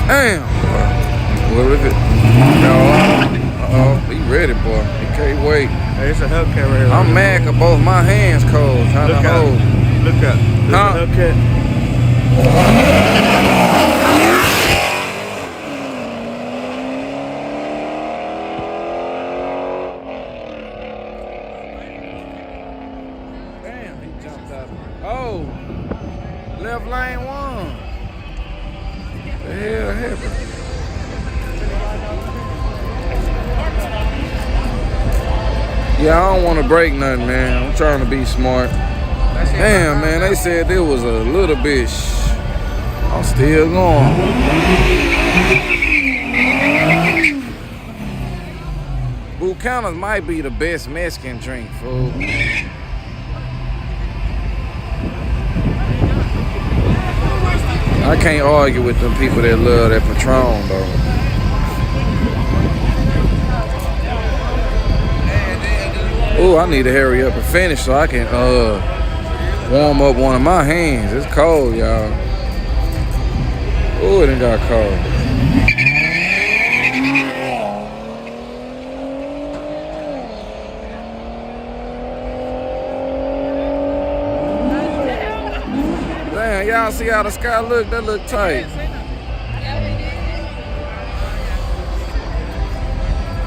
Damn, boy. What is it? No. He ready, boy. He can't wait. Hey, it's a Hellcat right here. I'm mad cause both my hands cold. Trying to hold. Look out. There's a Hellcat. Damn, he jumped out. Oh, left lane one. The hell happened? Yeah, I don't want to break nothing, man. I'm trying to be smart. Damn, man, they said there was a little bit. I'm still going. Buchanan's might be the best Mexican drink, fool. I can't argue with them people that love that Patron, though. Oh, I need to hurry up and finish so I can warm up one of my hands. It's cold, y'all. Oh, it done got cold. Damn, y'all see how the sky look? That look tight.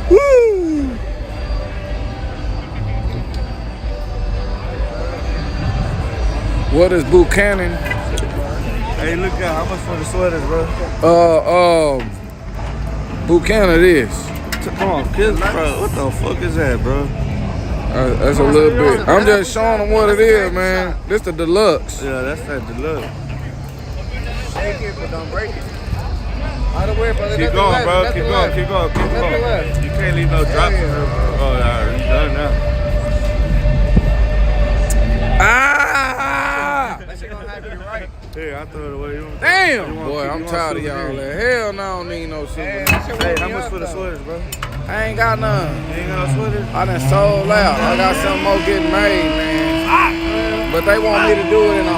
Woo! What is Buchanan? Hey, look out. How much for the sweaters, bro? Buchanan is. Come on, kids, bro. What the fuck is that, bro? That's a little bit. I'm just showing them what it is, man. This the deluxe. Yeah, that's that deluxe. Shake it, but don't break it. Out of the way, brother. Keep going, bro. Keep going, keep going, keep going. You can't leave no drops in there, bro. Oh, alright, done now. Ah! That shit gonna have to be right. Yeah, I throw it away. Damn, boy, I'm tired of y'all. Hell no, I don't need no souvenir. Hey, how much for the sweaters, bro? I ain't got none. You ain't got no sweaters? I done sold out. I got some more getting made, man. But they want me to do it in 100.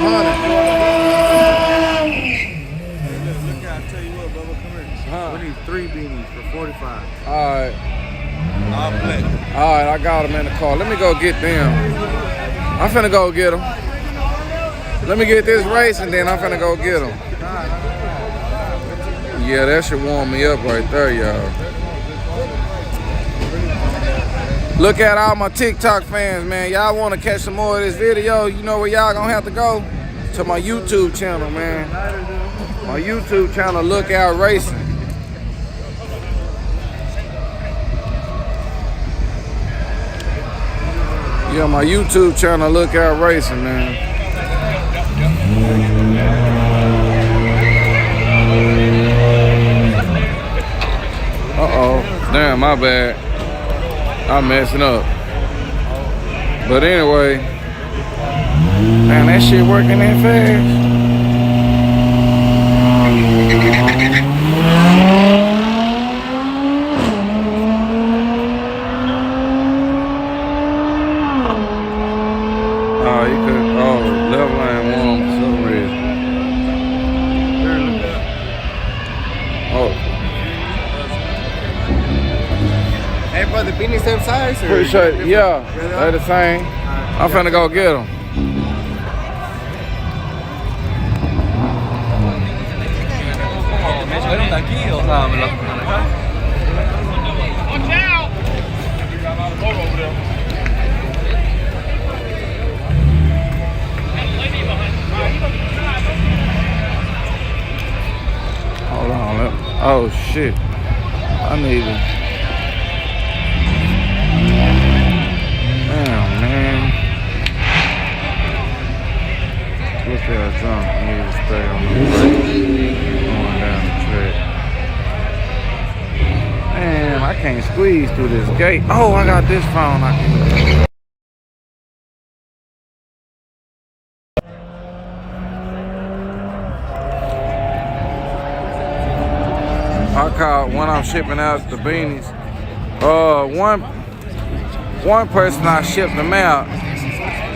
Look out, I tell you what, Bubba, come here. We need 3 beanies for 45. All right. All black. All right, I got them in the car. Let me go get them. I'm finna go get them. Let me get this race and then I'm finna go get them. Yeah, that should warm me up right there, y'all. Look at all my TikTok fans, man. Y'all want to catch some more of this video, you know where y'all gonna have to go? To my YouTube channel, man. My YouTube channel, Look Out Racing. Yeah, my YouTube channel, Look Out Racing, man. Uh-oh. Damn, my bad. I'm messing up. But anyway, man, that shit working that fast. Oh, you could, left line warm for some reason. Oh. Hey, brother, beanie same size? Appreciate it. Yeah, they're the same. I'm finna go get them. Hold on. Oh, shit. I need it. Damn, man. Look at that jump. I need to stay on the brake. Going down the track. Man, I can't squeeze through this gate. Oh, I got this phone. I can. I caught when I'm shipping out the beanies. One person I shipped them out.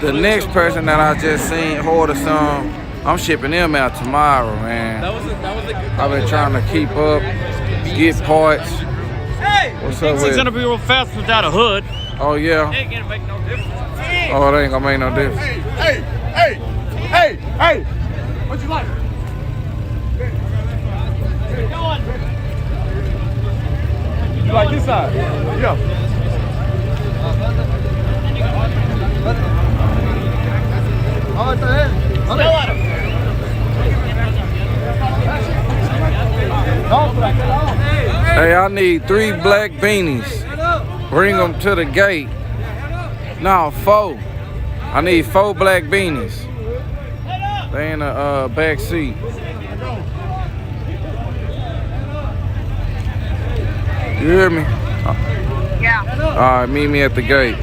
The next person that I just seen order some, I'm shipping them out tomorrow, man. That was a good. I've been trying to keep up, get parts. What's up with? It's gonna be real fast without a hood. Oh yeah. It ain't gonna make no difference. Oh, it ain't gonna make no difference. Hey! What you like? You like this side? Yeah. Hey, I need 3 black beanies. Bring them to the gate. No, 4. I need 4 black beanies. They in the back seat. You hear me? Yeah. All right, meet me at the gate.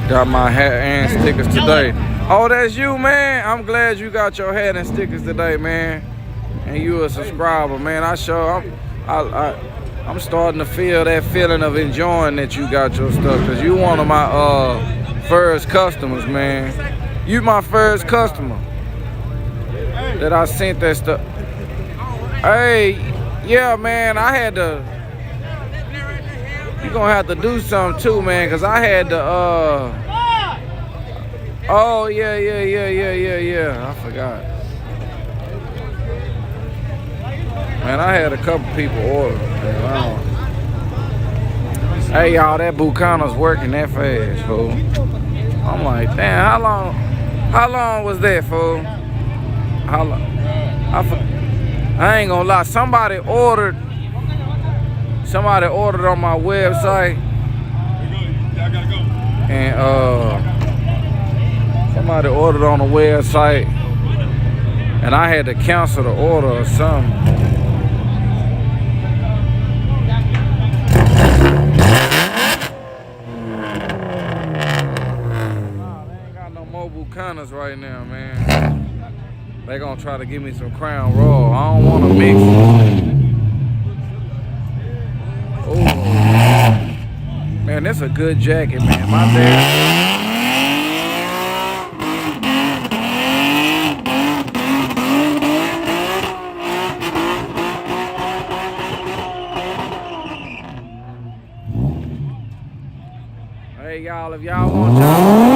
Got my hat and stickers today. Oh, that's you, man. I'm glad you got your hat and stickers today, man. And you a subscriber, man. I'm starting to feel that feeling of enjoying that you got your stuff, cause you one of my first customers, man. You my first customer that I sent that stuff. Hey, yeah, man. I had to. You gonna have to do something too, man, cause I had to. Oh yeah. I forgot. Man, I had a couple people order. Hey y'all, that Bucana's working that fast, fool. I'm like, damn, how long was that, fool? How long? I ain't gonna lie, somebody ordered on my website. And somebody ordered on the website and I had to cancel the order or something. Bucanas right now, man. They gonna try to give me some Crown Royal. I don't want to mix it. Oh, man, that's a good jacket, man. My dad. Hey, y'all, if y'all want y'all.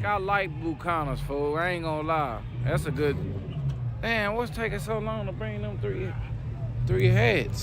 I like Bucanas, fool. I ain't gonna lie. That's a good. Damn, what's taking so long to bring them three hats?